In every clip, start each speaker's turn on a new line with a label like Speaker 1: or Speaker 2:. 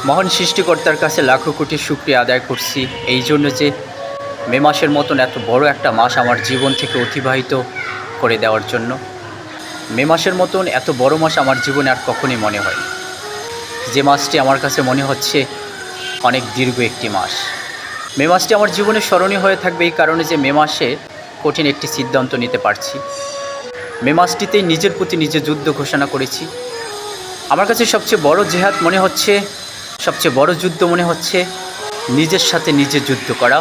Speaker 1: মহান সৃষ্টিকর্তার কাছে লাখো কোটি শুকরিয়া আদায় করছি এই জন্য যে মে মাসের মতন এত বড় একটা মাস আমার জীবন থেকে অতিবাহিত করে দেওয়ার জন্য। মে মাসের মতন এত বড় মাস আমার জীবনে আর কখনই মনে হয়, যে মাসটি আমার কাছে মনে হচ্ছে অনেক দীর্ঘ একটি মাস। মে মাসটি আমার জীবনে স্মরণীয় হয়ে থাকবে এই কারণে যে মে মাসে কঠিন একটি সিদ্ধান্ত নিতে পারছি। মে মাসটিতেই নিজের প্রতি নিজে যুদ্ধ ঘোষণা করেছি। আমার কাছে সবচেয়ে বড় জেহাদ মনে হচ্ছে, সবচেয়ে বড় যুদ্ধ মনে হচ্ছে নিজের সাথে নিজে যুদ্ধ করা,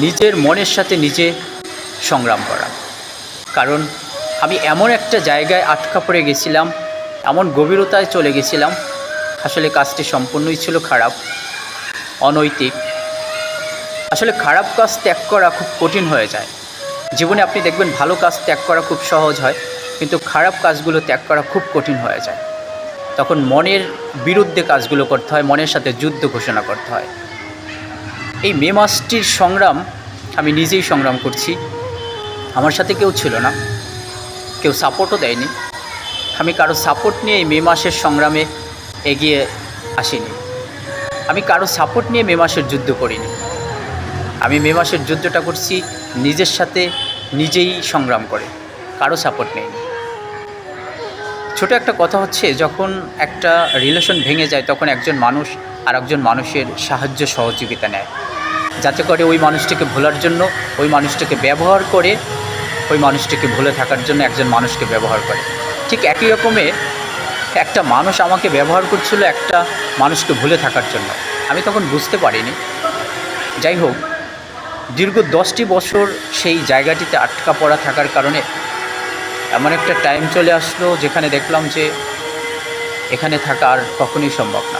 Speaker 1: নিজের মনের সাথে নিজে সংগ্রাম করা। কারণ আমি এমন একটা জায়গায় আটকা পড়ে গেছিলাম, এমন গভীরতায় চলে গেছিলাম, আসলে কাজটি সম্পূর্ণই ছিল খারাপ, অনৈতিক। আসলে খারাপ কাজ ত্যাগ করা খুব কঠিন হয়ে যায় জীবনে। আপনি দেখবেন ভালো কাজ ত্যাগ করা খুব সহজ হয়, কিন্তু খারাপ কাজগুলো ত্যাগ করা খুব কঠিন হয়ে যায়। তখন মনের বিরুদ্ধে কাজগুলো করতে হয়, মনের সাথে যুদ্ধ ঘোষণা করতে হয়। এই মে মাসটির সংগ্রাম আমি নিজেই সংগ্রাম করছি। আমার সাথে কেউ ছিল না, কেউ সাপোর্টও দেয়নি। আমি কারো সাপোর্ট নিয়ে এই মে মাসের সংগ্রামে এগিয়ে আসিনি। আমি কারো সাপোর্ট নিয়ে মে মাসের যুদ্ধ করিনি। আমি মে মাসের যুদ্ধটা করছি নিজের সাথে নিজেই সংগ্রাম করে, কারো সাপোর্ট নেইনি। ছোট একটা কথা হচ্ছে, যখন একটা রিলেশন ভেঙে যায় তখন একজন মানুষ আর একজন মানুষের সাহায্য সহযোগিতা নেয়, যাতে করে ওই মানুষটিকে ভোলার জন্য ওই মানুষটাকে ব্যবহার করে, ওই মানুষটিকে ভুলে থাকার জন্য একজন মানুষকে ব্যবহার করে। ঠিক একই রকমে একটা মানুষ আমাকে ব্যবহার করছিল একটা মানুষকে ভুলে থাকার জন্য। আমি তখন বুঝতে পারিনি। যাই হোক, দীর্ঘ 10টি বছর সেই জায়গাটিতে আটকা পড়া থাকার কারণে এমন একটা টাইম চলে আসলো যেখানে দেখলাম যে এখানে থাকা আর কখনোই সম্ভব না।